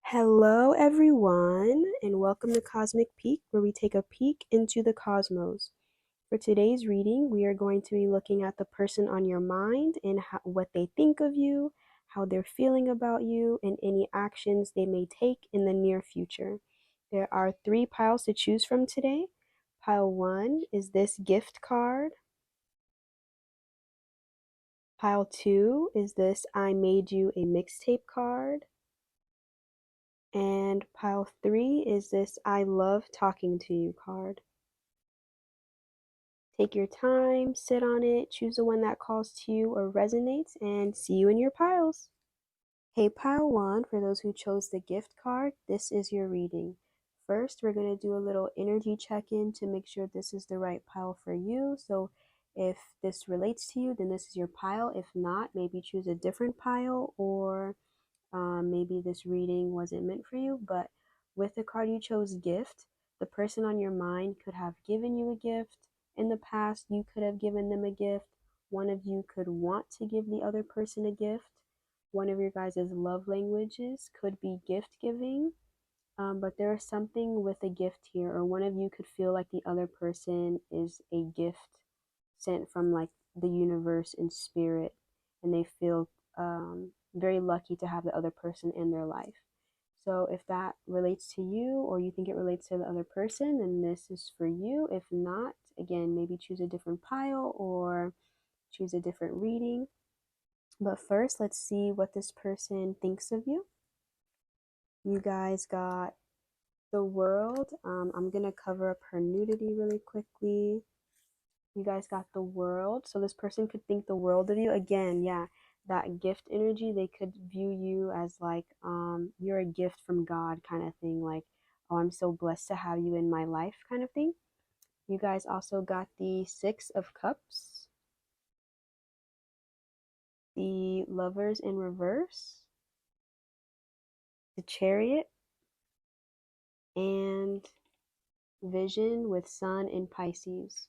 Hello, everyone, and welcome to Cosmic Peek, where we take a peek into the cosmos. For today's reading, we are going to be looking at the person on your mind and what they think of you, how they're feeling about you, and any actions they may take in the near future. There are 3 piles to choose from today. Pile 1 is this gift card. Pile 2 is this I made you a mixtape card. And pile 3 is this I love talking to you card. Take your time, sit on it, choose the one that calls to you or resonates, and see you in your piles. Hey, pile 1, for those who chose the gift card, this is your reading. First, we're going to do a little energy check-in to make sure this is the right pile for you. So if this relates to you, then this is your pile. If not, maybe choose a different pile, or maybe this reading wasn't meant for you. But with the card you chose, gift, the person on your mind could have given you a gift. In the past, you could have given them a gift. One of you could want to give the other person a gift. One of your guys' love languages could be gift giving. But there is something with a gift here, or one of you could feel like the other person is a gift sent from like the universe and spirit, and they feel very lucky to have the other person in their life. So if that relates to you, or you think it relates to the other person, then this is for you. If not, again, maybe choose a different pile or choose a different reading. But first, let's see what this person thinks of you. You guys got the World. I'm going to cover up her nudity really quickly. You guys got the World. So this person could think the world of you. Again, yeah, that gift energy, they could view you as like you're a gift from God kind of thing. Like, oh, I'm so blessed to have you in my life kind of thing. You guys also got the Six of Cups, the Lovers in reverse, the Chariot, and Vision with Sun in Pisces.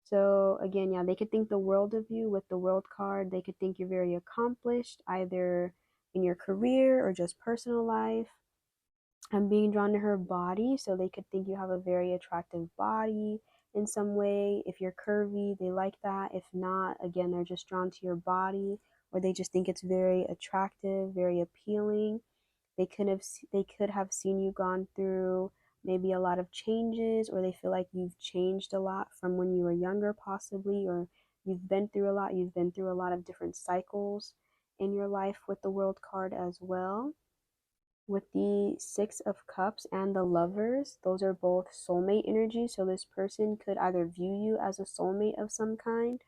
So again, yeah, they could think the world of you with the World card. They could think you're very accomplished, either in your career or just personal life. I'm being drawn to her body, so they could think you have a very attractive body in some way. If you're curvy, they like that. If not, again, they're just drawn to your body, or they just think it's very attractive, very appealing. They could have seen you gone through maybe a lot of changes, or they feel like you've changed a lot from when you were younger possibly, or you've been through a lot of different cycles in your life with the World card as well. With the Six of Cups and the Lovers, those are both soulmate energy. So this person could either view you as a soulmate of some kind,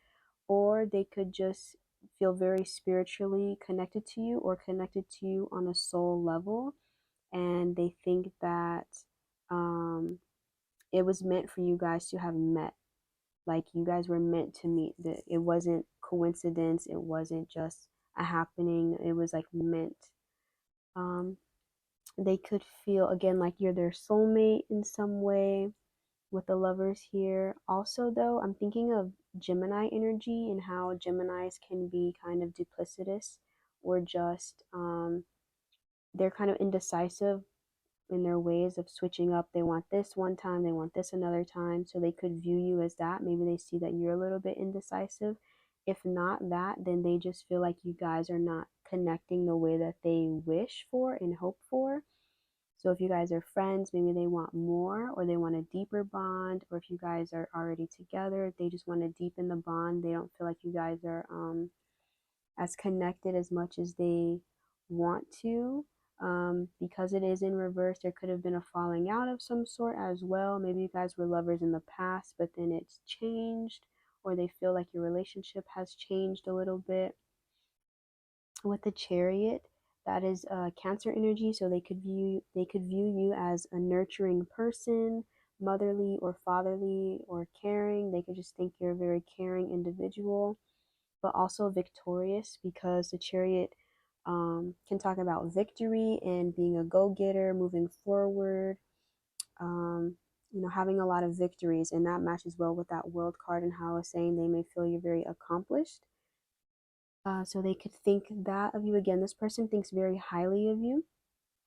or they could just feel very spiritually connected to you, or connected to you on a soul level. And they think that um, it was meant for you guys to have met. Like you guys were meant to meet. That it wasn't coincidence. It wasn't just a happening. It was like meant. Um, they could feel again like you're their soulmate in some way with the Lovers here. Also, though, I'm thinking of Gemini energy and how Geminis can be kind of duplicitous, or just they're kind of indecisive in their ways of switching up. They want this one time, they want this another time. So they could view you as that. Maybe they see that you're a little bit indecisive. If not that, then they just feel like you guys are not connecting the way that they wish for and hope for. So if you guys are friends, maybe they want more, or they want a deeper bond. Or if you guys are already together, they just want to deepen the bond. They don't feel like you guys are as connected as much as they want to. Because it is in reverse, there could have been a falling out of some sort as well. Maybe you guys were lovers in the past, but then it's changed, or they feel like your relationship has changed a little bit. With the Chariot, that is Cancer energy, so they could view you as a nurturing person, motherly or fatherly or caring. They could just think you're a very caring individual, but also victorious, because the Chariot can talk about victory and being a go-getter, moving forward, having a lot of victories. And that matches well with that World card and how I was saying they may feel you're very accomplished. So they could think that of you. Again, this person thinks very highly of you.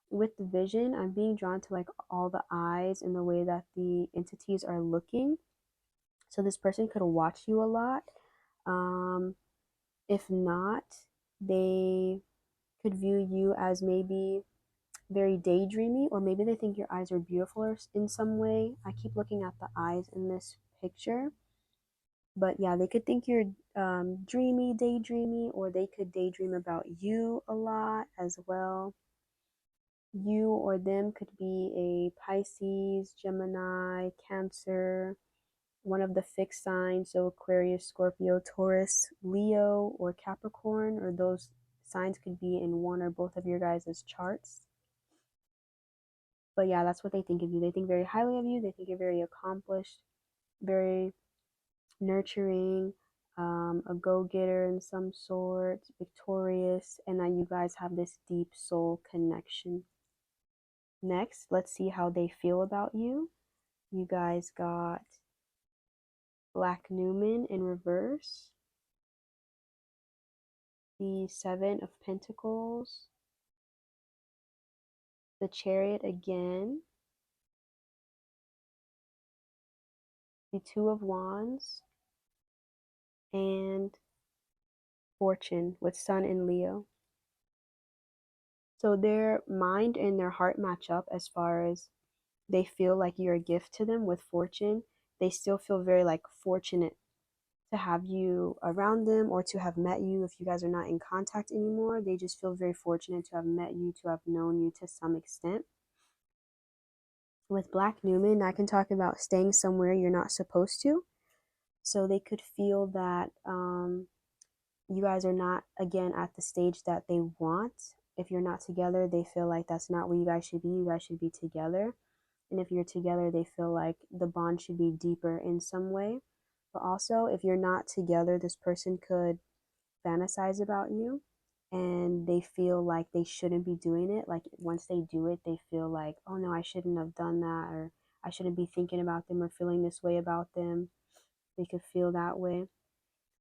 with the vision, I'm being drawn to like all the eyes and the way that the entities are looking. So this person could watch you a lot. Um, if not, they could view you as maybe very daydreamy, or maybe they think your eyes are beautiful or in some way. I keep looking at the eyes in this picture. But yeah, they could think you're dreamy, daydreamy, or they could daydream about you a lot as well. You or them could be a Pisces, Gemini, Cancer, one of the fixed signs, so Aquarius, Scorpio, Taurus, Leo, or Capricorn, or those signs could be in one or both of your guys' charts. But yeah, that's what they think of you. They think very highly of you. They think you're very accomplished, very nurturing, a go getter in some sort, victorious, and that you guys have this deep soul connection. Next, let's see how they feel about you. You guys got Black Newman in reverse, the Seven of Pentacles, the Chariot again, the Two of Wands, and Fortune with Sun in Leo. So their mind and their heart match up as far as they feel like you're a gift to them with Fortune. They still feel very like fortunate to have you around them or to have met you. If you guys are not in contact anymore, they just feel very fortunate to have met you, to have known you to some extent. With Black Newman, I can talk about staying somewhere you're not supposed to. So they could feel that you guys are not, again, at the stage that they want. If you're not together, they feel like that's not where you guys should be. You guys should be together. And if you're together, they feel like the bond should be deeper in some way. But also, if you're not together, this person could fantasize about you and they feel like they shouldn't be doing it. Like once they do it, they feel like, oh no, I shouldn't have done that, or I shouldn't be thinking about them or feeling this way about them. They could feel that way.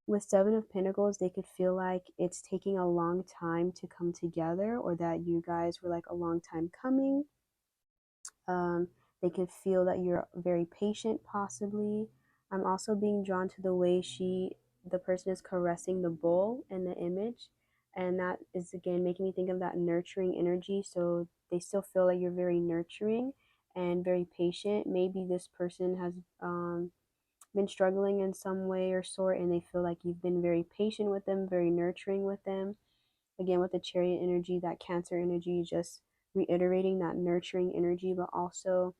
With Seven of Pentacles, they could feel like it's taking a long time to come together, or that you guys were like a long time coming. They could feel that you're very patient, possibly. I'm also being drawn to the way the person is caressing the bull in the image. And that is, again, making me think of that nurturing energy. So they still feel like you're very nurturing and very patient. Maybe this person has been struggling in some way or sort, and they feel like you've been very patient with them, very nurturing with them. Again, with the Chariot energy, that Cancer energy, just reiterating that nurturing energy, but also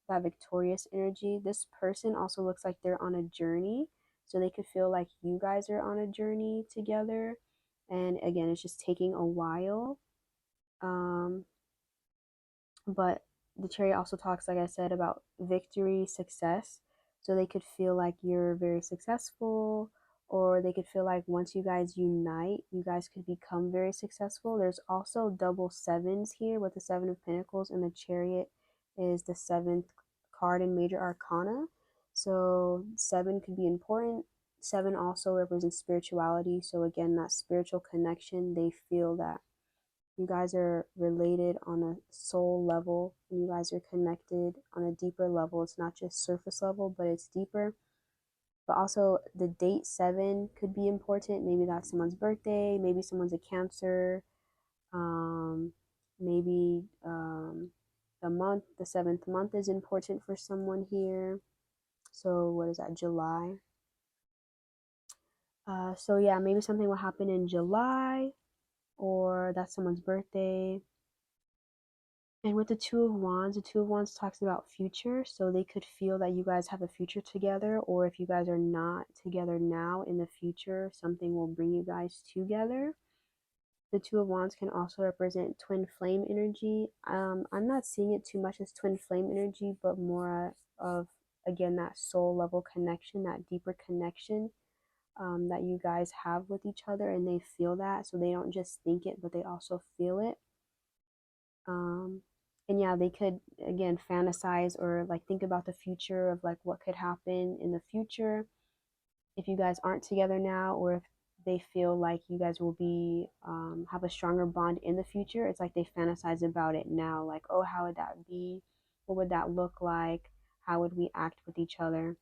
that victorious energy. This person also looks like they're on a journey. So they could feel like you guys are on a journey together. And again, it's just taking a while. Um, but the Chariot also talks, like I said, about victory, success. So they could feel like you're very successful, or they could feel like once you guys unite, you guys could become very successful. There's also double sevens here with the Seven of Pentacles, and the Chariot is the seventh card in Major Arcana. So seven could be important. Seven also represents spirituality. So again, that spiritual connection, they feel that you guys are related on a soul level, and you guys are connected on a deeper level. It's not just surface level, but it's deeper. But also, the date 7 could be important. Maybe that's someone's birthday, maybe someone's a Cancer, um, maybe the month, the 7th month is important for someone here. So, what is that, July? So, yeah, maybe something will happen in July, or that's someone's birthday. And with the Two of Wands talks about future, so they could feel that you guys have a future together, or if you guys are not together now, in the future, something will bring you guys together. The Two of Wands can also represent twin flame energy. I'm not seeing it too much as twin flame energy, but more of, again, that soul level connection, that deeper connection that you guys have with each other, and they feel that, so they don't just think it, but they also feel it. um and yeah, they could, again, fantasize or like think about the future of like what could happen in the future if you guys aren't together now, or if they feel like you guys will be have a stronger bond in the future. It's like they fantasize about it now, like, oh, how would that be? What would that look like? How would we act with each other?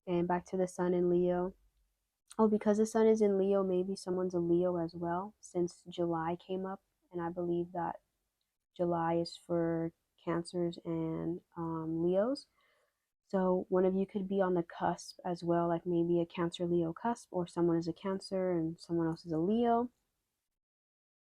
And back to the sun in Leo. Oh, because the sun is in Leo, maybe someone's a Leo as well, since July came up, and I believe that July is for Cancers and Leos. So one of you could be on the cusp as well, like maybe a Cancer Leo cusp, or someone is a Cancer and someone else is a Leo.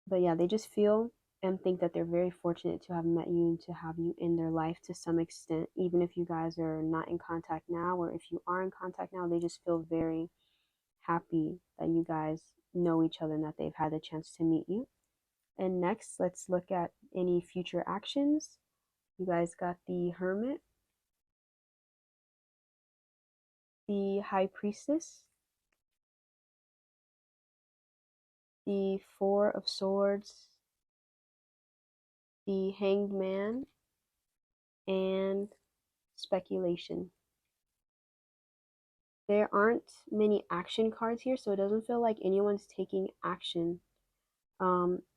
But yeah, they just feel and think that they're very fortunate to have met you and to have you in their life to some extent, even if you guys are not in contact now, or if you are in contact now, they just feel very happy that you guys know each other and that they've had the chance to meet you. And next, let's look at any future actions. You guys got the Hermit, the High Priestess, the Four of Swords, the Hanged Man, and Speculation. There aren't many action cards here, so it doesn't feel like anyone's taking action.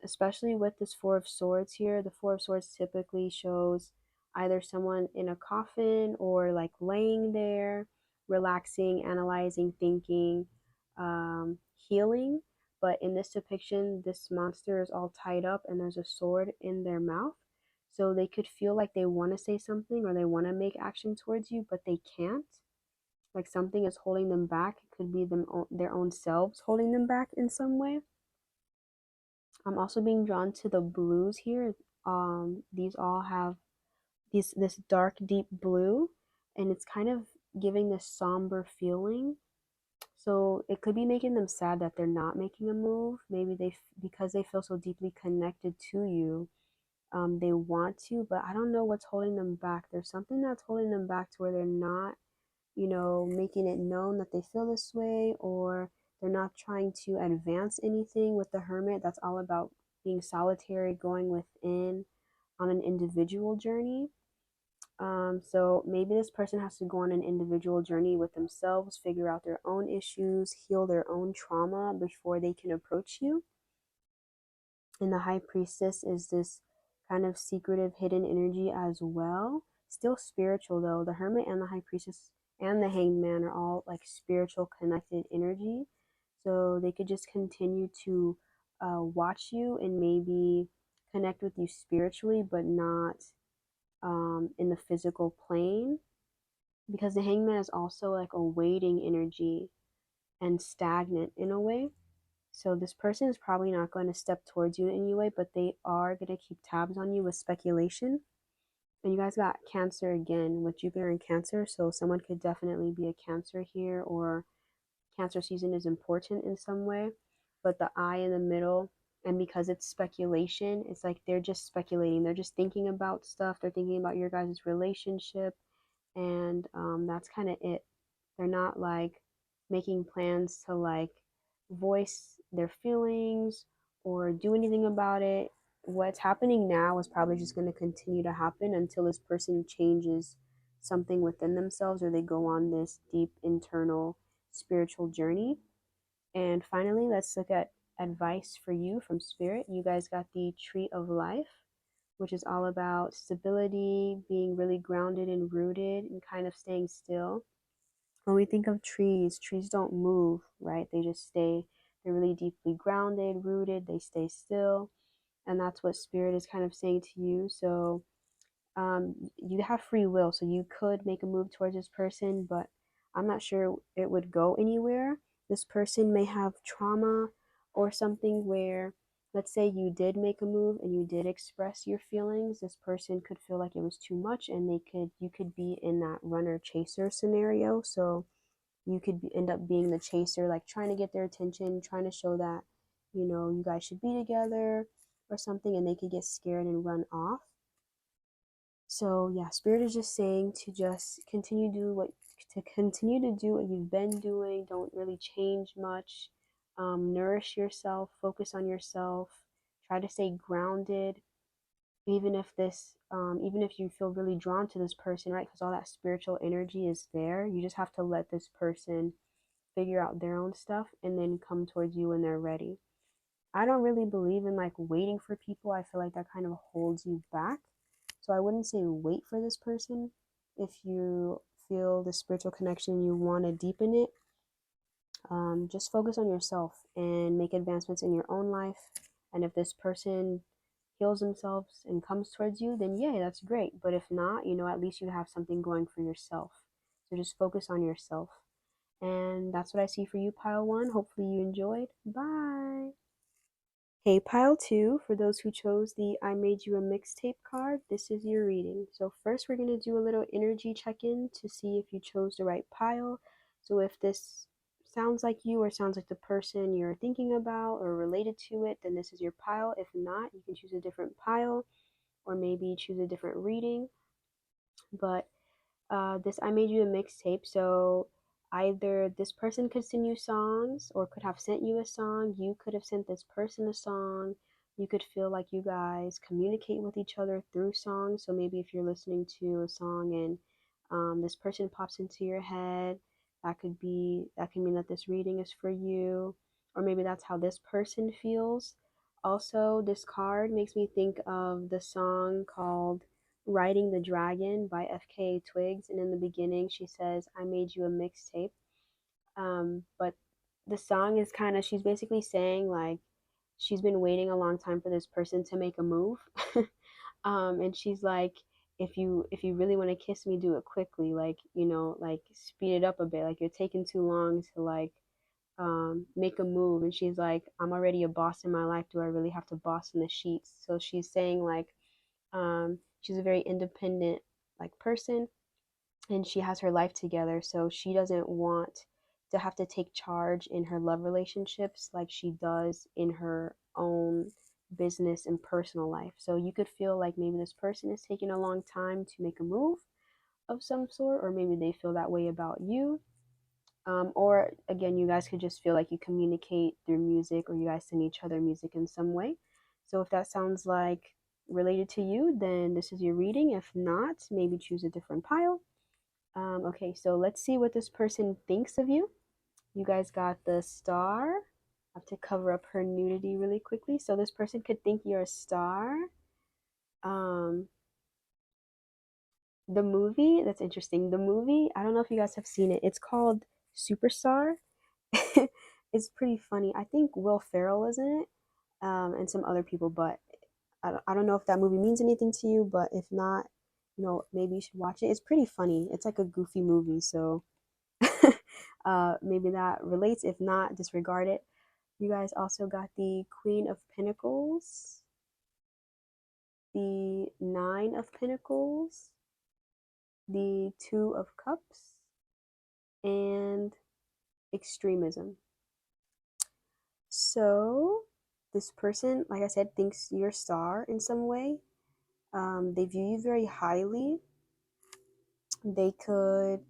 Especially with this Four of Swords here. The Four of Swords typically shows either someone in a coffin or like laying there, relaxing, analyzing, thinking, healing. But in this depiction, this monster is all tied up and there's a sword in their mouth. So they could feel like they want to say something or they want to make action towards you, but they can't. Like something is holding them back. It could be their own selves holding them back in some way. I'm also being drawn to the blues here. These all have this dark, deep blue, and it's kind of giving this somber feeling. So it could be making them sad that they're not making a move. Maybe because they feel so deeply connected to you, they want to, but I don't know what's holding them back. There's something that's holding them back to where they're not, making it known that they feel this way, or they're not trying to advance anything with the Hermit. That's all about being solitary, going within on an individual journey. So maybe this person has to go on an individual journey with themselves, figure out their own issues, heal their own trauma before they can approach you. And the High Priestess is this kind of secretive, hidden energy as well. Still spiritual though. The Hermit and the High Priestess and the Hanged Man are all like spiritual, connected energy. So they could just continue to watch you and maybe connect with you spiritually, but not in the physical plane. Because the Hangman is also like a waiting energy and stagnant in a way. So this person is probably not going to step towards you in any way, but they are going to keep tabs on you with speculation. And you guys got Cancer again with Jupiter and Cancer, so someone could definitely be a Cancer here, or Cancer season is important in some way. But the eye in the middle, and because it's speculation, it's like they're just speculating. They're just thinking about stuff. They're thinking about your guys' relationship, and that's kind of it. They're not like making plans to like voice their feelings or do anything about it. What's happening now is probably just going to continue to happen until this person changes something within themselves or they go on this deep internal spiritual journey. And finally, let's look at advice for you from Spirit. You guys got the Tree of Life, which is all about stability, being really grounded and rooted, and kind of staying still. When we think of trees, trees don't move, right? They just stay, they're really deeply grounded, rooted, they stay still. And that's what Spirit is kind of saying to you. So you have free will, so you could make a move towards this person, but I'm not sure it would go anywhere. This person may have trauma or something where, let's say you did make a move and you did express your feelings, this person could feel like it was too much, and you could be in that runner chaser scenario. So you could end up being the chaser, like trying to get their attention, trying to show that you guys should be together or something, and they could get scared and run off. So yeah, Spirit is just saying to just continue to do what you've been doing. Don't really change much. Nourish yourself, focus on yourself, try to stay grounded, even if you feel really drawn to this person, right? Because all that spiritual energy is there. You just have to let this person figure out their own stuff and then come towards you when they're ready. I don't really believe in like waiting for people. I feel like that kind of holds you back. So I wouldn't say wait for this person. If you feel the spiritual connection, you want to deepen it, just focus on yourself and make advancements in your own life. And if this person heals themselves and comes towards you, then yay, that's great. But if not, at least you have something going for yourself. So just focus on yourself. And that's what I see for you, pile one. Hopefully you enjoyed. Bye. Hey, pile two, for those who chose the I Made You a Mixtape card, this is your reading. So, first, we're going to do a little energy check in to see if you chose the right pile. So, if this sounds like you or sounds like the person you're thinking about or related to it, then this is your pile. If not, you can choose a different pile or maybe choose a different reading. But this I Made You a Mixtape, so either this person could send you songs or could have sent you a song, you could have sent this person a song, you could feel like you guys communicate with each other through songs. So maybe if you're listening to a song and this person pops into your head, that can mean that this reading is for you, or maybe that's how this person feels. Also, this card makes me think of the song called Riding the Dragon by FKA Twigs. And in the beginning, she says, I made you a mixtape. But the song is kind of, she's basically saying like she's been waiting a long time for this person to make a move. And she's like, if you really want to kiss me, do it quickly. Like, like speed it up a bit. Like you're taking too long to like make a move. And she's like, I'm already a boss in my life. Do I really have to boss in the sheets? So she's saying like, she's a very independent like person, and she has her life together, so she doesn't want to have to take charge in her love relationships like she does in her own business and personal life. So you could feel like maybe this person is taking a long time to make a move of some sort, or maybe they feel that way about you. Or again, you guys could just feel like you communicate through music, or you guys send each other music in some way. So if that sounds like related to you, then this is your reading. If not, maybe choose a different pile. Okay, so let's see what this person thinks of you. You guys got the star. I have to cover up her nudity really quickly. So this person could think you're a star. Um, the movie, that's interesting. The movie, I don't know if you guys have seen it. It's called Superstar. It's pretty funny. I think Will Ferrell is in it, and some other people, but I don't know if that movie means anything to you, but if not, maybe you should watch it. It's pretty funny. It's like a goofy movie, so maybe that relates. If not, disregard it. You guys also got the Queen of Pentacles, the Nine of Pentacles, the Two of Cups, and extremism. So, this person, like I said, thinks you're a star in some way. They view you very highly. They could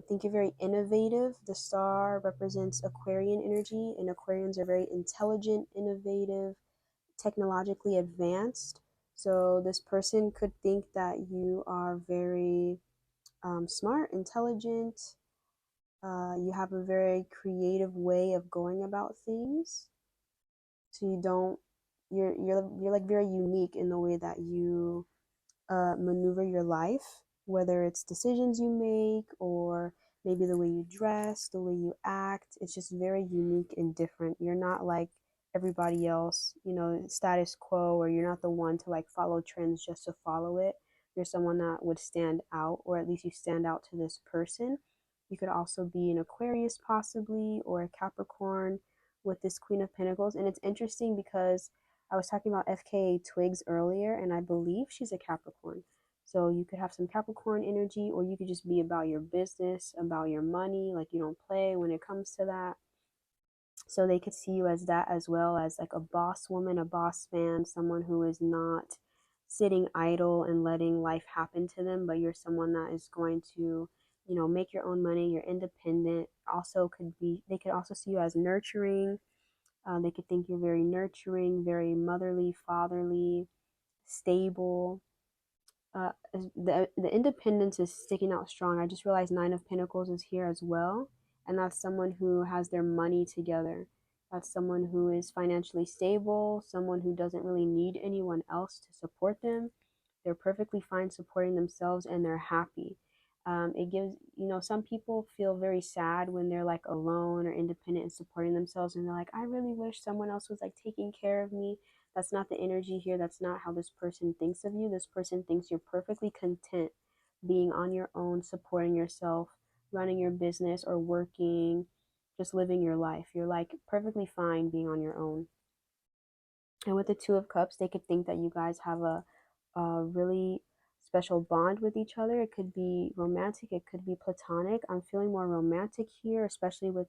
think you're very innovative. The star represents Aquarian energy, and Aquarians are very intelligent, innovative, technologically advanced. So this person could think that you are very smart, intelligent. You have a very creative way of going about things. So you don't, you're like very unique in the way that you maneuver your life, whether it's decisions you make or maybe the way you dress, the way you act. It's just very unique and different. You're not like everybody else, status quo, or you're not the one to like follow trends just to follow it. You're someone that would stand out, or at least you stand out to this person. You could also be an Aquarius, possibly, or a Capricorn with this Queen of Pentacles. And it's interesting because I was talking about FKA Twigs earlier, and I believe she's a Capricorn. So you could have some Capricorn energy, or you could just be about your business, about your money, like you don't play when it comes to that. So they could see you as that, as well as like a boss woman, a boss man, someone who is not sitting idle and letting life happen to them, but you're someone that is going to, make your own money. You're independent. Also, they could also see you as nurturing. They could think you're very nurturing, very motherly, fatherly, stable. The independence is sticking out strong. I just realized Nine of Pentacles is here as well, And that's someone who has their money together. That's someone who is financially stable, someone who doesn't really need anyone else to support them. They're perfectly fine supporting themselves and they're happy. It gives, some people feel very sad when they're like alone or independent and supporting themselves. And they're like, I really wish someone else was like taking care of me. That's not the energy here. That's not how this person thinks of you. This person thinks you're perfectly content being on your own, supporting yourself, running your business or working, just living your life. You're like perfectly fine being on your own. And with the Two of Cups, they could think that you guys have a really special bond with each other. It could be romantic, it could be platonic. I'm feeling more romantic here, especially with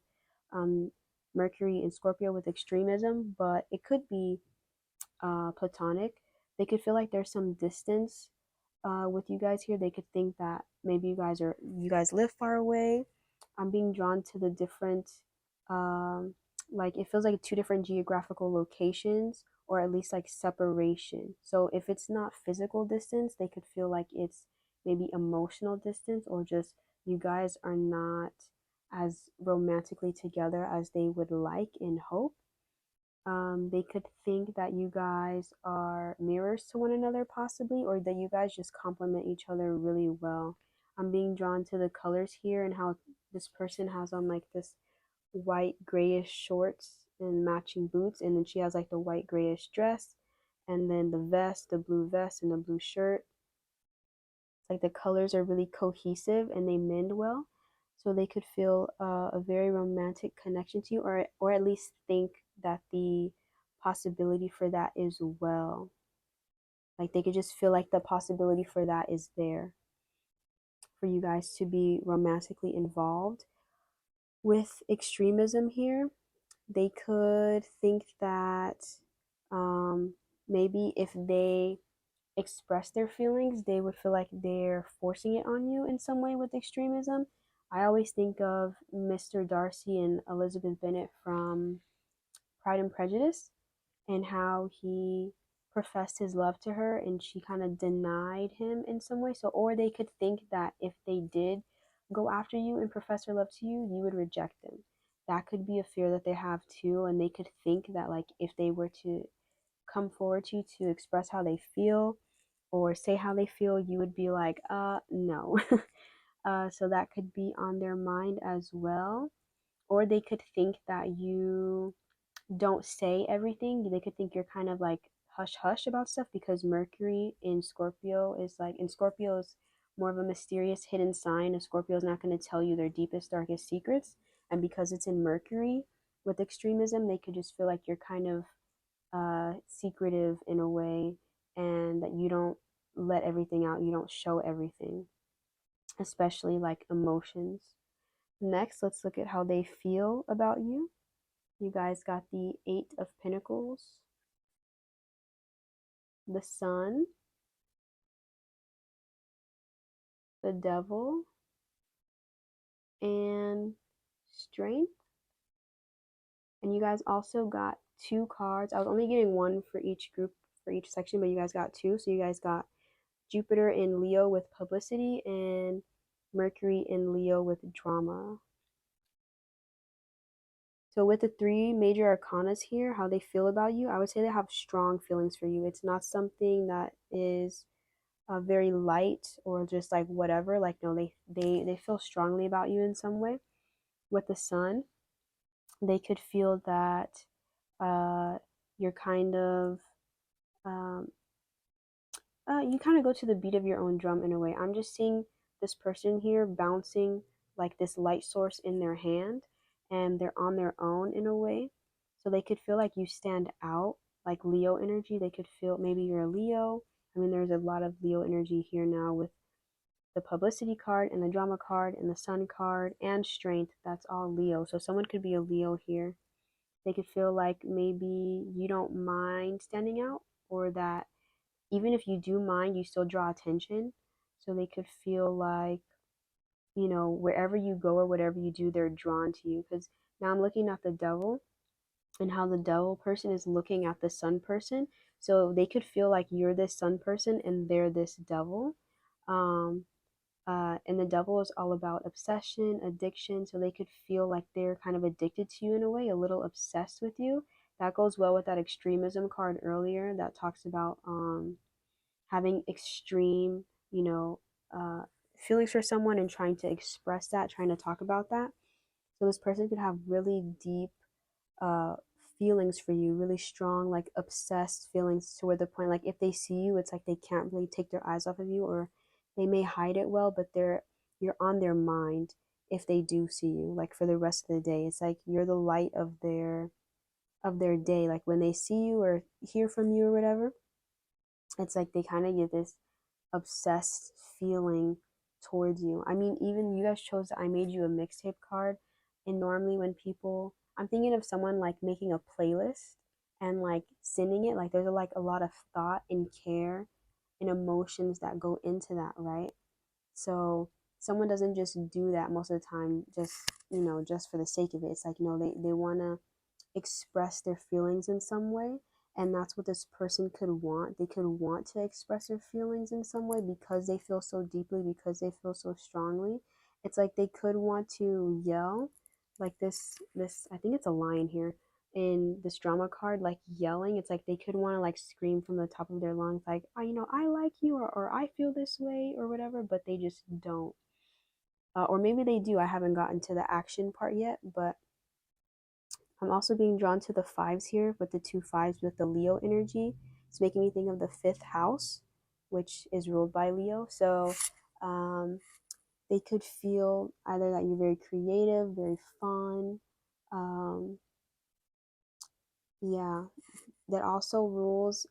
um, Mercury in Scorpio with extremism, but it could be platonic. They could feel like there's some distance with you guys here. They could think that maybe you guys live far away. I'm being drawn to the different um, like it feels like two different geographical locations or at least like separation. So if it's not physical distance, they could feel like it's maybe emotional distance or just you guys are not as romantically together as they would like and hope. They could think that you guys are mirrors to one another, possibly, or that you guys just complement each other really well. I'm being drawn to the colors here and how this person has on like this white grayish shorts and matching boots, and then she has like the white grayish dress, and then the vest, the blue vest, and the blue shirt. It's like the colors are really cohesive and they mend well. So they could feel a very romantic connection to you, or at least think that the possibility for that is well. Like they could just feel like the possibility for that is there for you guys to be romantically involved. With extremism here, they could think that um, maybe if they express their feelings, they would feel like they're forcing it on you in some way with extremism. I always think of Mr. Darcy and Elizabeth Bennet from Pride and Prejudice and how he professed his love to her and she kind of denied him in some way. So, or they could think that if they did go after you and profess their love to you, you would reject them. That could be a fear that they have too. And they could think that, like, if they were to come forward to you to express how they feel or say how they feel, you would be like, no. So that could be on their mind as well. Or they could think that you don't say everything. They could think you're kind of like hush hush about stuff because Mercury in Scorpio is like, in Scorpio is more of a mysterious hidden sign. A Scorpio is not going to tell you their deepest, darkest secrets. And because it's in Mercury with extremism, they could just feel like you're kind of secretive in a way and that you don't let everything out, you don't show everything, especially like emotions. Next, let's look at how they feel about you. You guys got the Eight of Pentacles, the Sun, the Devil, and Strength. And you guys also got two cards. I was only getting one for each group, for each section, but you guys got two. So you guys got Jupiter in Leo with publicity and Mercury in Leo with drama. So with the three major arcanas here, how they feel about you, I would say they have strong feelings for you. It's not something that is very light or just like whatever. Like no, they feel strongly about you in some way. With the Sun, they could feel that uh, you're kind of um, you kind of go to the beat of your own drum in a way. I'm just seeing this person here bouncing like this light source in their hand, and they're on their own in a way. So they could feel like you stand out, like Leo energy. They could feel maybe you're a Leo. I mean, there's a lot of Leo energy here now with the publicity card and the drama card and the sun card and strength. That's all Leo. So someone could be a Leo here. They could feel like maybe you don't mind standing out, or that even if you do mind, you still draw attention. So they could feel like, wherever you go or whatever you do, they're drawn to you. Because now I'm looking at the Devil and how the Devil person is looking at the Sun person. So they could feel like you're this Sun person and they're this Devil. Um, And the devil is all about obsession, addiction. So they could feel like they're kind of addicted to you in a way, a little obsessed with you. That goes well with that extremism card earlier that talks about having extreme, you know, feelings for someone and trying to express that, trying to talk about that. So this person could have really deep uh feelings for you, really strong, like obsessed feelings, to where the point like if they see you, it's like they can't really take their eyes off of you, or they may hide it well, but you're on their mind if they do see you, like for the rest of the day. It's like you're the light of their day. Like when they see you or hear from you or whatever, it's like they kind of get this obsessed feeling towards you. I mean, even you guys chose I made you a mixtape card. And normally when people, I'm thinking of someone like making a playlist and like sending it, like there's like a lot of thought and care and emotions that go into that, right? So someone doesn't just do that most of the time, just, just for the sake of it. It's like, no, they want to express their feelings in some way. And that's what this person could want. They could want to express their feelings in some way because they feel so deeply, because they feel so strongly. It's like they could want to yell, like this I think it's a lion here in this drama card, like yelling. It's like they could want to like scream from the top of their lungs, like, I like you, or I feel this way or whatever, but they just don't. Or maybe they do. I haven't gotten to the action part yet, but I'm also being drawn to the fives here with the two fives with the Leo energy. It's making me think of the fifth house, which is ruled by Leo. So um, they could feel either that you're very creative, very fun. Um, yeah, that also rules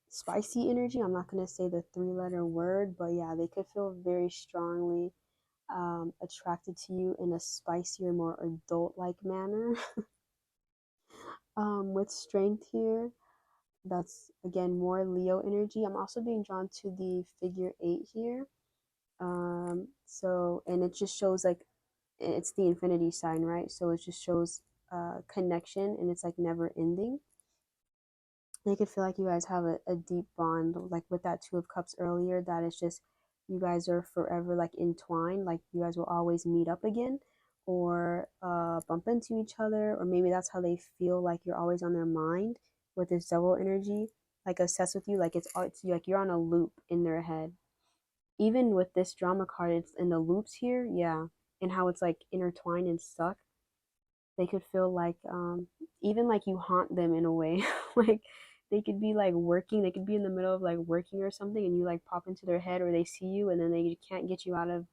spicy energy. I'm not going to say the three-letter word, but yeah, they could feel very strongly attracted to you in a spicier, more adult-like manner. With strength here, that's again more Leo energy. I'm also being drawn to the figure eight here. So, and it just shows like it's the infinity sign, right? So it just shows connection, and it's like never ending. They could feel like you guys have a deep bond, like with that two of cups earlier, that is just you guys are forever like entwined, like you guys will always meet up again, or bump into each other, or maybe that's how they feel, like you're always on their mind with this double energy, like obsessed with you, like it's like you're on a loop in their head. Even with this drama card, it's in the loops here, yeah, and how it's like intertwined and stuck. They could feel like even like you haunt them in a way. Like they could be like working, they could be in the middle of like working or something, and you like pop into their head, or they see you and then they can't get you out of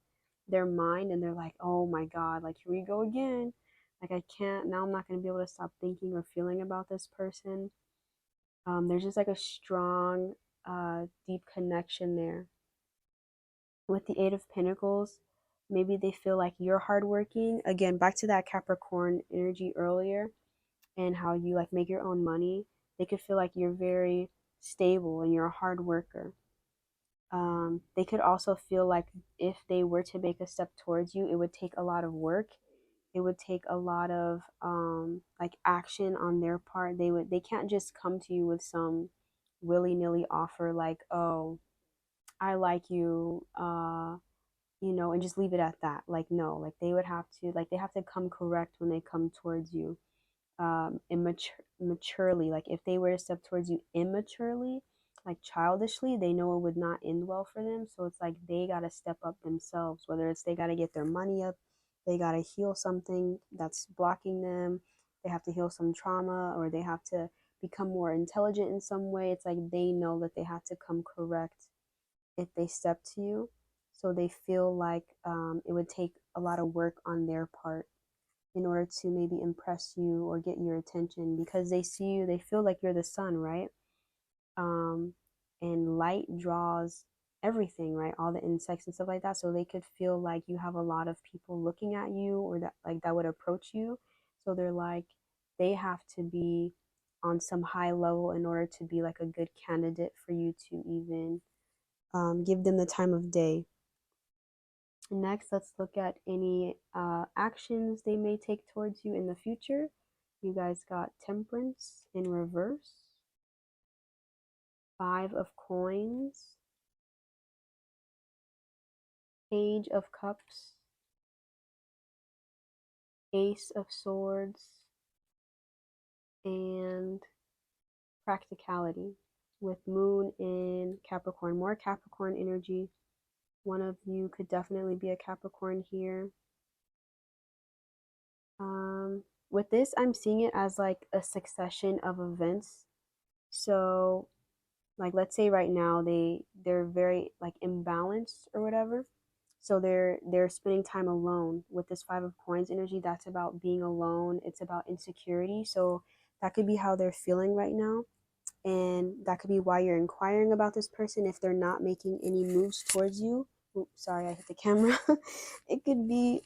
their mind, and they're like, oh my god, like here we go again, like I can't, now I'm not going to be able to stop thinking or feeling about this person. There's just like a strong deep connection there. With the Eight of Pentacles, maybe they feel like you're hardworking. Again, back to that Capricorn energy earlier, and how you like make your own money. They could feel like you're very stable and you're a hard worker. They could also feel like if they were to make a step towards you, it would take a lot of work. It would take a lot of like action on their part. They can't just come to you with some willy nilly offer like, oh, I like you, and just leave it at that. Like no, like they would have to, like they have to come correct when they come towards you, maturely. Like if they were to step towards you immaturely, like childishly, they know it would not end well for them. So it's like they got to step up themselves, whether it's they got to get their money up, they got to heal something that's blocking them, they have to heal some trauma, or they have to become more intelligent in some way. It's like they know that they have to come correct if they step to you. So they feel like it would take a lot of work on their part in order to maybe impress you or get your attention, because they see you, they feel like you're the sun, right? Um, and light draws everything, right? All the insects and stuff like that. So they could feel like you have a lot of people looking at you, or that like that would approach you. So they're like, they have to be on some high level in order to be like a good candidate for you to even give them the time of day. Next, let's look at any actions they may take towards you in the future. You guys got Temperance in reverse, Five of Coins, Page of Cups, Ace of Swords, and practicality with Moon in Capricorn. More Capricorn energy. One of you could definitely be a Capricorn here. With this, I'm seeing it as like a succession of events. So, like, let's say right now they're very like imbalanced or whatever. So they're spending time alone with this Five of Coins energy. That's about being alone. It's about insecurity. So that could be how they're feeling right now, and that could be why you're inquiring about this person if they're not making any moves towards you. Oops, sorry, I hit the camera. It could be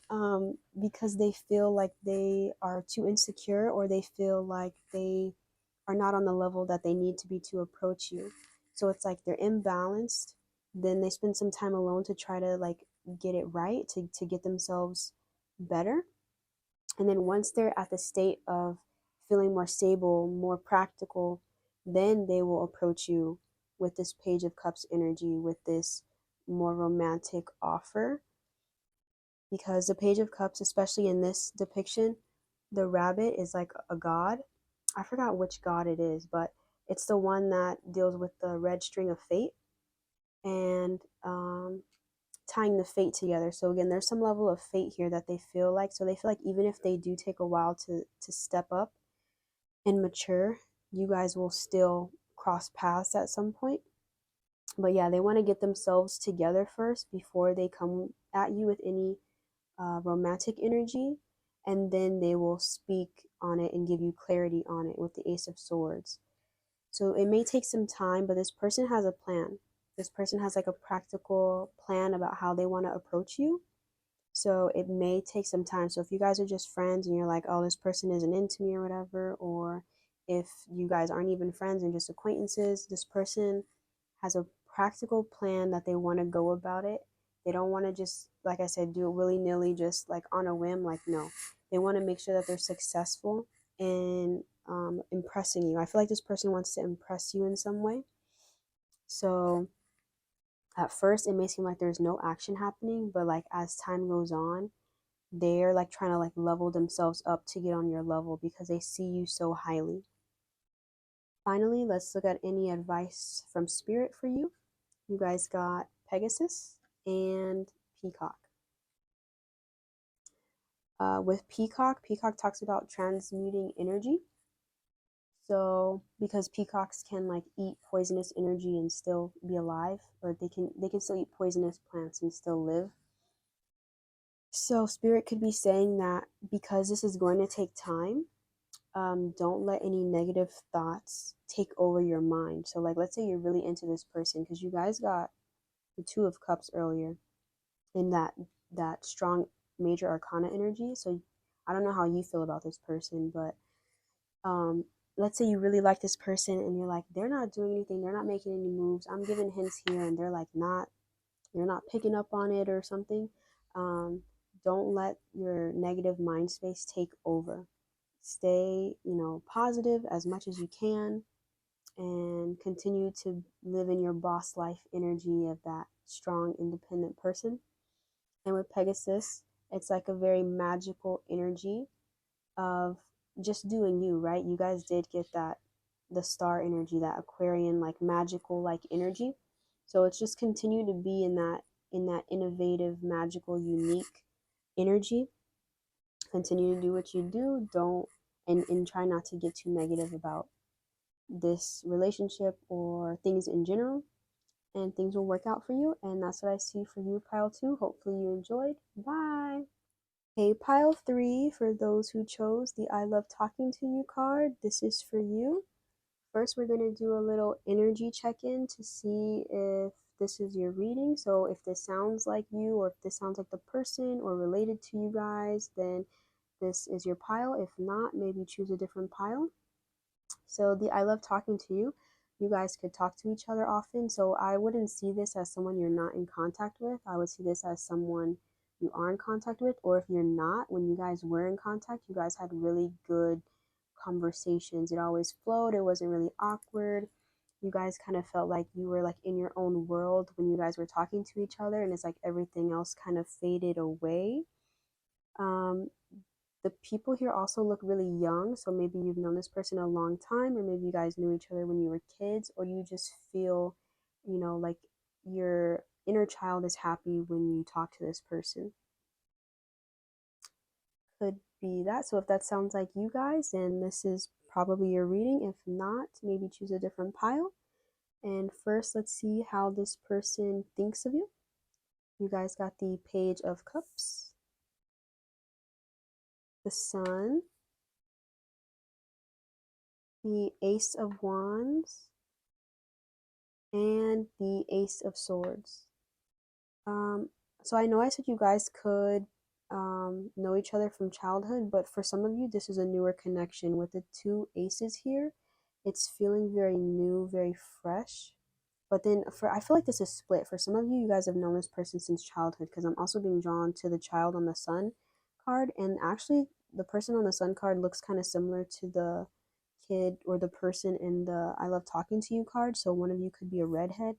because they feel like they are too insecure, or they feel like they are not on the level that they need to be to approach you. So it's like they're imbalanced. Then they spend some time alone to try to like get it right, to get themselves better. And then once they're at the state of feeling more stable, more practical, then they will approach you with this Page of Cups energy, with this more romantic offer. Because the Page of Cups, especially in this depiction, the rabbit is like a god. I forgot which god it is, but it's the one that deals with the red string of fate and tying the fate together. So again, there's some level of fate here that they feel like. So they feel like even if they do take a while to step up and mature, you guys will still cross paths at some point. But yeah, they want to get themselves together first before they come at you with any romantic energy, and then they will speak on it and give you clarity on it with the Ace of Swords. So it may take some time, but this person has a plan. This person has like a practical plan about how they want to approach you. So it may take some time. So if you guys are just friends and you're like, oh, this person isn't into me or whatever, or if you guys aren't even friends and just acquaintances, this person has a practical plan that they want to go about it. They don't want to just, like I said, do it willy nilly, just like on a whim. Like, no, they want to make sure that they're successful in impressing you. I feel like this person wants to impress you in some way. So at first, it may seem like there's no action happening, but like as time goes on, they're like trying to like level themselves up to get on your level because they see you so highly. Finally, let's look at any advice from Spirit for you. You guys got Pegasus and Peacock. With Peacock, Peacock talks about transmuting energy. So because peacocks can like eat poisonous energy and still be alive, or they can still eat poisonous plants and still live. So Spirit could be saying that because this is going to take time, don't let any negative thoughts take over your mind. So like let's say you're really into this person, because you guys got the Two of Cups earlier in that strong major arcana energy. So I don't know how you feel about this person, but um let's say you really like this person and you're like, they're not doing anything, they're not making any moves, I'm giving hints here and they're like not, you're not picking up on it or something. um don't let your negative mind space take over. Stay, positive as much as you can, and continue to live in your boss life energy of that strong independent person. And with Pegasus, it's like a very magical energy of just doing you, right? You guys did get that, the star energy, that Aquarian like magical like energy. So it's just continue to be in that innovative, magical, unique energy. Continue to do what you do. Don't and try not to get too negative about this relationship or things in general, and things will work out for you. And that's what I see for you, pile 2. Hopefully you enjoyed. Bye. Hey, pile 3, for those who chose the I Love Talking to You card, this is for you. First, we're going to do a little energy check-in to see if this is your reading. So if this sounds like you, or if this sounds like the person or related to you guys, then this is your pile. If not, maybe choose a different pile. So the I Love Talking to You, you guys could talk to each other often. So I wouldn't see this as someone you're not in contact with. I would see this as someone you are in contact with. Or if you're not, when you guys were in contact, you guys had really good conversations. It always flowed. It wasn't really awkward. you guys kind of felt like you were like in your own world when you guys were talking to each other, and it's like everything else kind of faded away. Um, the people here also look really young, so maybe you've known this person a long time, or maybe you guys knew each other when you were kids, or you just feel, like your inner child is happy when you talk to this person. Could be that. So if that sounds like you guys, then this is probably your reading. If not, maybe choose a different pile. And first, let's see how this person thinks of you. You guys got the Page of Cups, the Sun, the Ace of Wands, and the Ace of Swords. Um, so I know I said you guys could know each other from childhood, but for some of you, this is a newer connection. With the two aces here, it's feeling very new, very fresh. But then I feel like this is split. For some of you, you guys have known this person since childhood, because I'm also being drawn to the child on the sun card. And actually, the person on the sun card looks kind of similar to the kid or the person in the I love talking to you card. So one of you could be a redhead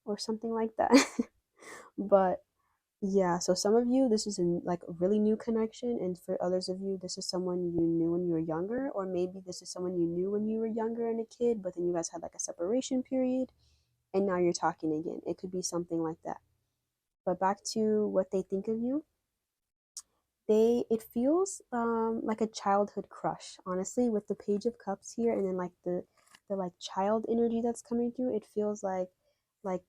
or something like that. But yeah, so some of you, this is like a really new connection, and for others of you, this is someone you knew when you were younger, or maybe this is someone you knew when you were younger and a kid, but then you guys had like a separation period, and now you're talking again. It could be something like that. But back to what they think of you, it feels like a childhood crush, honestly, with the Page of Cups here, and then like the like child energy that's coming through. It feels like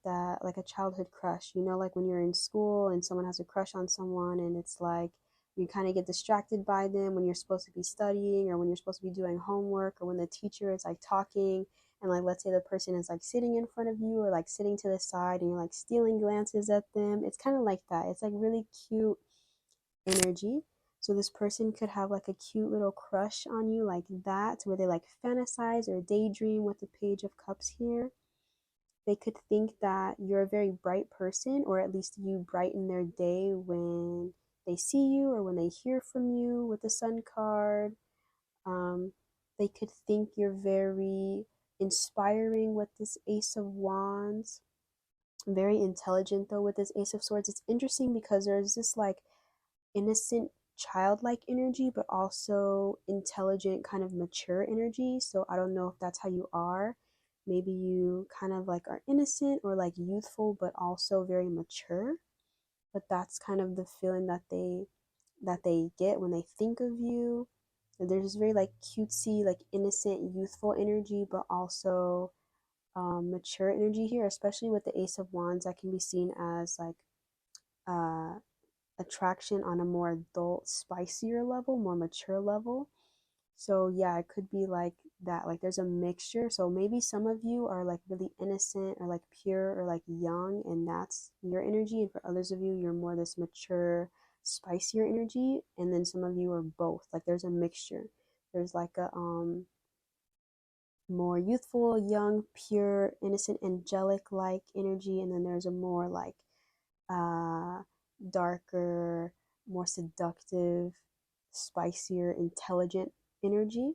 that, like a childhood crush, like when you're in school and someone has a crush on someone, and it's like you kind of get distracted by them when you're supposed to be studying, or when you're supposed to be doing homework, or when the teacher is like talking, and like let's say the person is like sitting in front of you or like sitting to the side, and you're like stealing glances at them. It's kind of like that. It's like really cute energy. So this person could have like a cute little crush on you like that, where they like fantasize or daydream with the Page of Cups here. They could think that you're a very bright person, or at least you brighten their day when they see you or when they hear from you with the Sun card. Um, they could think you're very inspiring with this Ace of Wands. Very intelligent though with this Ace of Swords. It's interesting because there's this like innocent childlike energy, but also intelligent kind of mature energy. So I don't know if that's how you are. Maybe you kind of like are innocent or like youthful, but also very mature. But that's kind of the feeling that they get when they think of you. There's this very like cutesy, like innocent, youthful energy, but also mature energy here, especially with the Ace of Wands. That can be seen as like uh attraction on a more adult, spicier level, more mature level. So yeah, it could be like that. Like there's a mixture. So maybe some of you are like really innocent or like pure or like young, and that's your energy. And for others of you, you're more this mature, spicier energy. And then some of you are both. Like there's a mixture. There's like a more youthful, young, pure, innocent, angelic like energy, and then there's a more like uh, darker, more seductive, spicier, intelligent energy.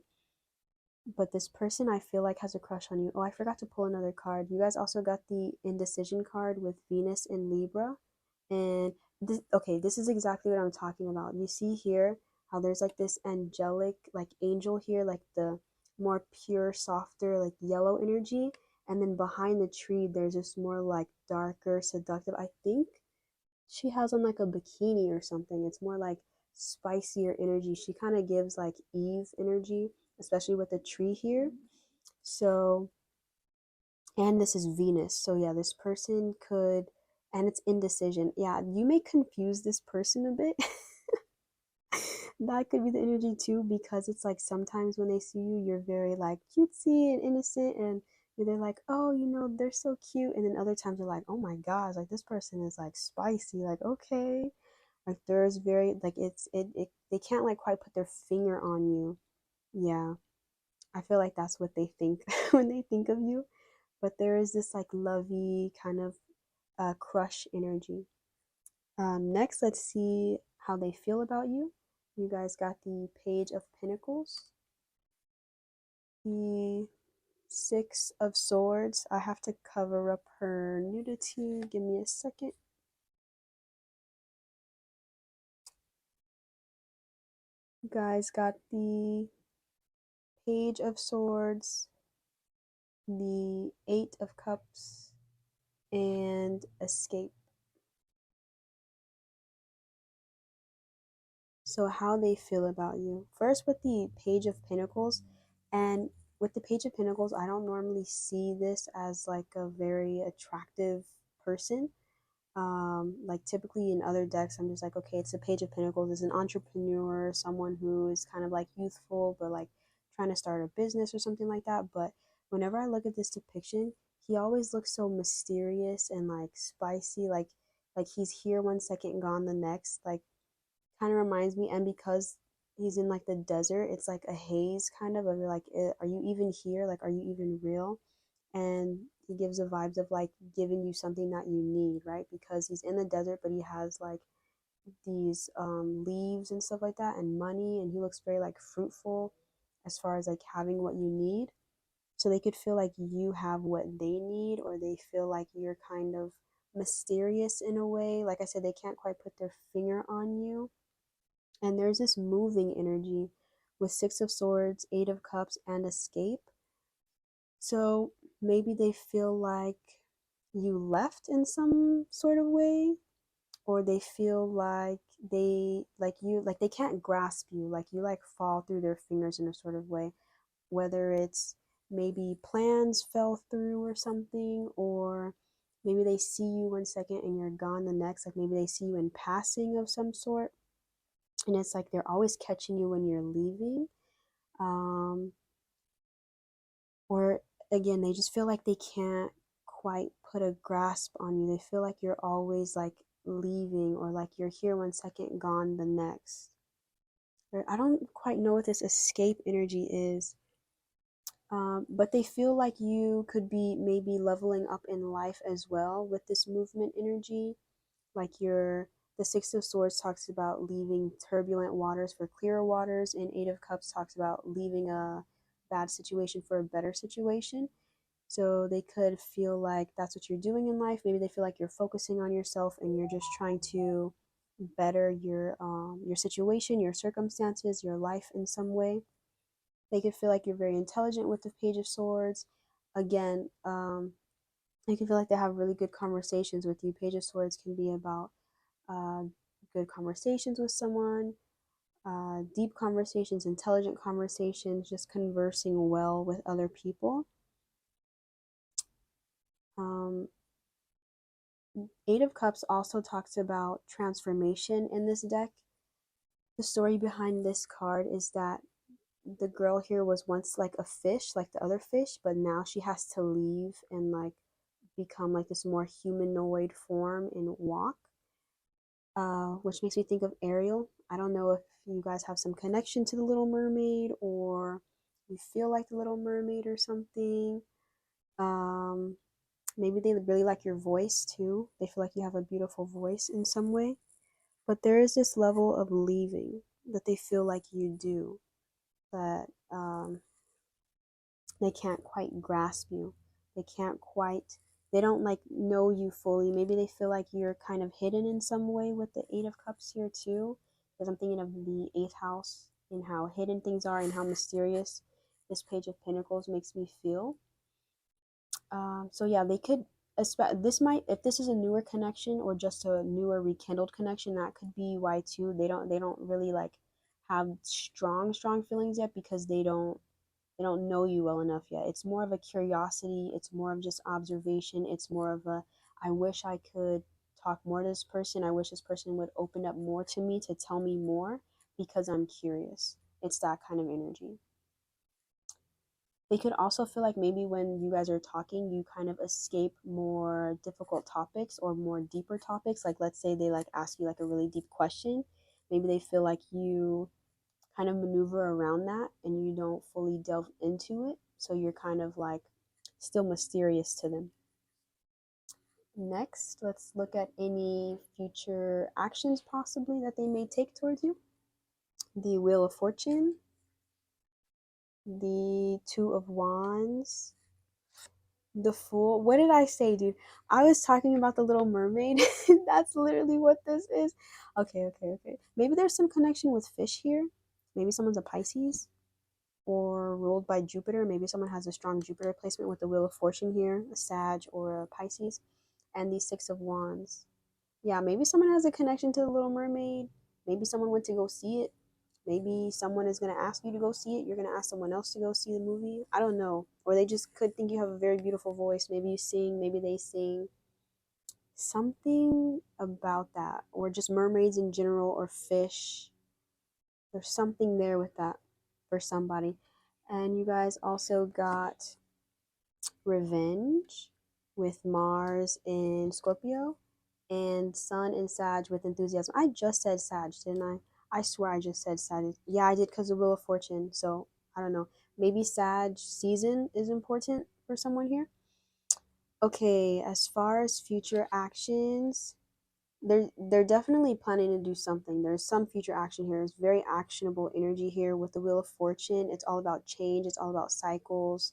But this person I feel like has a crush on you. Oh, I forgot to pull another card. You guys also got the indecision card with Venus in Libra. And this, okay, this is exactly what I'm talking about. You see here how there's like this angelic, like angel here, like the more pure, softer, like yellow energy. And then behind the tree, there's this more like darker, seductive. I think she has on like a bikini or something. It's more like spicier energy. She kind of gives like Eve energy, especially with the tree here. So, and this is Venus. So, yeah, this person could, and it's indecision. Yeah, you may confuse this person a bit. That could be the energy too, because it's like sometimes when they see you, you're very like cutesy and innocent, and they're like, oh, they're so cute. And then other times they're like, oh my gosh, like this person is like spicy. Like, okay. Like there's very like it they can't like quite put their finger on you. Yeah. I feel like that's what they think when they think of you. But there is this like lovey kind of crush energy. Next, let's see how they feel about you. You guys got the Page of Pentacles, the Six of Swords. I have to cover up her nudity. Give me a second. You guys got the Page of Swords, the Eight of Cups, and Escape. So how they feel about you. First with the Page of Pentacles, and with the Page of Pentacles, I don't normally see this as like a very attractive person. Like typically in other decks, I'm just like, okay, it's a Page of Pentacles, is an entrepreneur, someone who is kind of like youthful, but like trying to start a business or something like that. But whenever I look at this depiction, he always looks so mysterious and like spicy, like he's here one second, gone the next. Like kind of reminds me, and because he's in like the desert, it's like a haze kind of you're like, are you even here? Like, are you even real? And he gives the vibes of like giving you something that you need, right? Because he's in the desert, but he has like these leaves and stuff like that, and money, and he looks very like fruitful as far as like having what you need. So they could feel like you have what they need, or they feel like you're kind of mysterious in a way. Like I said, they can't quite put their finger on you. And there's this moving energy with Six of Swords, Eight of Cups, and Escape. So maybe they feel like you left in some sort of way, or they feel like they can't grasp you, like you like fall through their fingers in a sort of way, whether it's maybe plans fell through or something, or maybe they see you one second and you're gone the next. Like maybe they see you in passing of some sort, and it's like they're always catching you when you're leaving. um or again, they just feel like they can't quite put a grasp on you. They feel like you're always like leaving, or like you're here one second, gone the next. Or I don't quite know what this escape energy is. But they feel like you could be maybe leveling up in life as well with this movement energy. Like the Six of Swords talks about leaving turbulent waters for clearer waters, and Eight of Cups talks about leaving a bad situation for a better situation. So they could feel like that's what you're doing in life. Maybe they feel like you're focusing on yourself and you're just trying to better your situation, your circumstances, your life in some way. They could feel like you're very intelligent with the Page of Swords. Again, they can feel like they have really good conversations with you. Page of Swords can be about uh, good conversations with someone, deep conversations, intelligent conversations, just conversing well with other people. Um, Eight of Cups also talks about transformation in this deck. The story behind this card is that the girl here was once like a fish, like the other fish, but now she has to leave and like become like this more humanoid form and walk, which makes me think of Ariel. I don't know if you guys have some connection to the Little Mermaid, or you feel like the Little Mermaid or something. Um, Maybe they really like your voice too. They feel like you have a beautiful voice in some way. But there is this level of leaving that they feel like you do, that they can't quite grasp you. They can't quite, they don't like know you fully. Maybe they feel like you're kind of hidden in some way with the Eight of Cups here too. Because I'm thinking of the eighth house and how hidden things are and how mysterious this Page of Pentacles makes me feel. So yeah, they could. This might, if this is a newer connection or just a newer rekindled connection, that could be why too. They don't really like have strong feelings yet, because they don't know you well enough yet. It's more of a curiosity. It's more of just observation. It's more of a, I wish I could talk more to this person. I wish this person would open up more to me, to tell me more, because I'm curious. It's that kind of energy. They could also feel like maybe when you guys are talking, you kind of escape more difficult topics or more deeper topics. Like let's say they like ask you like a really deep question. Maybe they feel like you kind of maneuver around that and you don't fully delve into it. So you're kind of like still mysterious to them. Next, let's look at any future actions possibly that they may take towards you. The Wheel of Fortune, the Two of Wands, The Fool. What did I say, dude? I was talking about the Little Mermaid. That's literally what this is. Okay, okay, okay. Maybe there's some connection with fish here. Maybe someone's a Pisces or ruled by Jupiter. Maybe someone has a strong Jupiter placement with the Wheel of Fortune here, a Sag or a Pisces, and the Six of Wands. Yeah, maybe someone has a connection to the Little Mermaid. Maybe someone went to go see it. Maybe someone is going to ask you to go see it. You're going to ask someone else to go see the movie. I don't know. Or they just could think you have a very beautiful voice. Maybe you sing. Maybe they sing. Something about that. Or just mermaids in general or fish. There's something there with that for somebody. And you guys also got Revenge with Mars in Scorpio and Sun and Sag with Enthusiasm. I just said Sag, didn't I? I swear I just said Sag. Yeah, I did because of Wheel of Fortune. So I don't know. Maybe Sag season is important for someone here. Okay, as far as future actions, they're definitely planning to do something. There's some future action here. It's very actionable energy here with the Wheel of Fortune. It's all about change. It's all about cycles,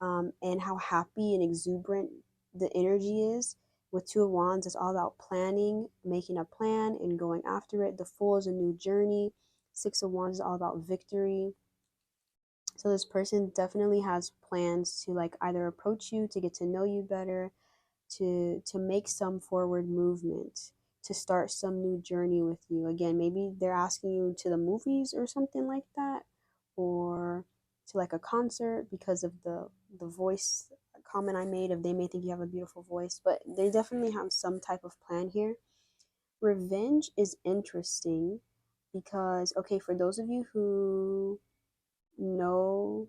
and how happy and exuberant the energy is. With Two of Wands, it's all about planning, making a plan, and going after it. The Fool is a new journey. Six of Wands is all about victory. So this person definitely has plans to like either approach you to get to know you better, to make some forward movement, to start some new journey with you. Again, maybe they're asking you to the movies or something like that, or to like a concert because of the voice comment I made of they may think you have a beautiful voice, but they definitely have some type of plan here. Revenge is interesting because okay, for those of you who know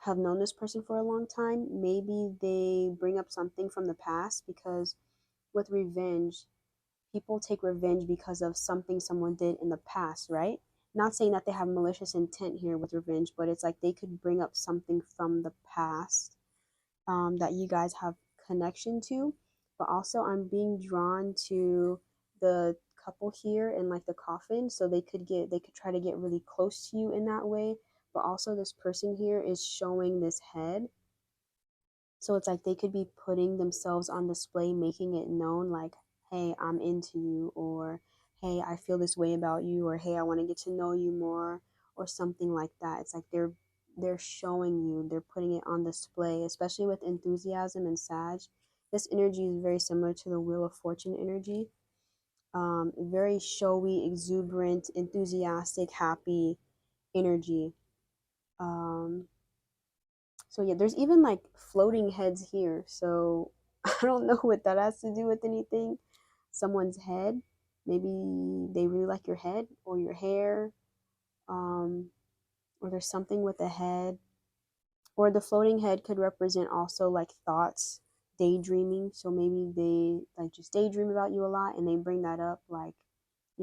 have known this person for a long time, maybe they bring up something from the past because with revenge, people take revenge because of something someone did in the past, right? Not saying that they have malicious intent here with revenge, but it's like they could bring up something from the past, that you guys have connection to. But also, I'm being drawn to the couple here in like the coffin, so they could try to get really close to you in that way. But also, this person here is showing this head, so it's like they could be putting themselves on display, making it known, like, hey, I'm into you, or hey, I feel this way about you, or hey, I want to get to know you more, or something like that. It's like they're showing you, they're putting it on display, especially with enthusiasm and Sag. This energy is very similar to the Wheel of Fortune energy. Very showy, exuberant, enthusiastic, happy energy. Um, So yeah, there's even like floating heads here. So I don't know what that has to do with anything. Someone's head. Maybe they really like your head or your hair. Um, or there's something with the head. Or the floating head could represent also like thoughts, daydreaming. So maybe they like just daydream about you a lot and they bring that up like,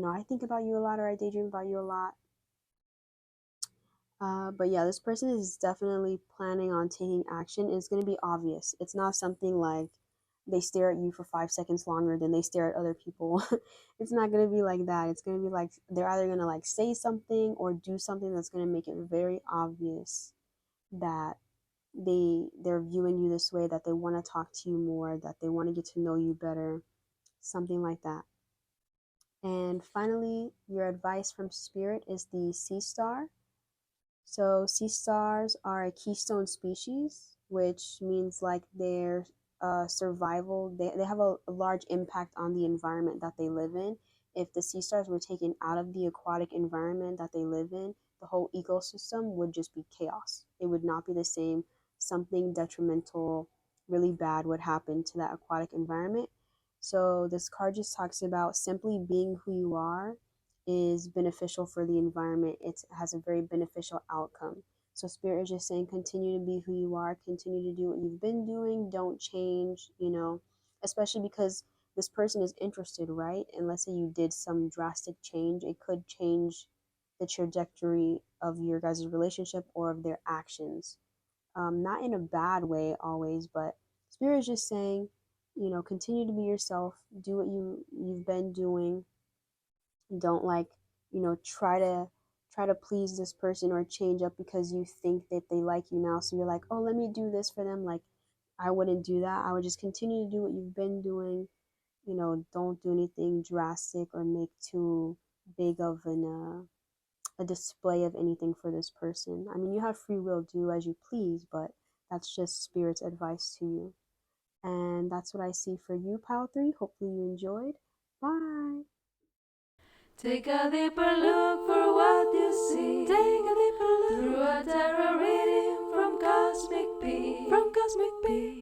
I think about you a lot or I daydream about you a lot. But yeah, this person is definitely planning on taking action. It's going to be obvious. It's not something like they stare at you for 5 seconds longer than they stare at other people. It's not going to be like that. It's going to be like they're either going to like say something or do something that's going to make it very obvious that they're viewing you this way, that they want to talk to you more, that they want to get to know you better, something like that. And finally, your advice from spirit is the sea star. So sea stars are a keystone species, which means like their survival, they have a large impact on the environment that they live in. If the sea stars were taken out of the aquatic environment that they live in, the whole ecosystem would just be chaos. It would not be the same. Something detrimental, really bad would happen to that aquatic environment. So this card just talks about simply being who you are is beneficial for the environment. It has a very beneficial outcome. So spirit is just saying continue to be who you are, continue to do what you've been doing, don't change, especially because this person is interested, right? And let's say you did some drastic change, it could change the trajectory of your guys' relationship or of their actions. Not in a bad way always, but spirit is just saying, continue to be yourself, do what you've been doing. Don't like, try to please this person or change up because you think that they like you now. So you're like, oh, let me do this for them. Like, I wouldn't do that. I would just continue to do what you've been doing. You know, don't do anything drastic or make too big of a display of anything for this person. I mean, you have free will, do as you please, but that's just spirit's advice to you. And that's what I see for you, Pile 3. Hopefully you enjoyed. Bye. Take a deeper look for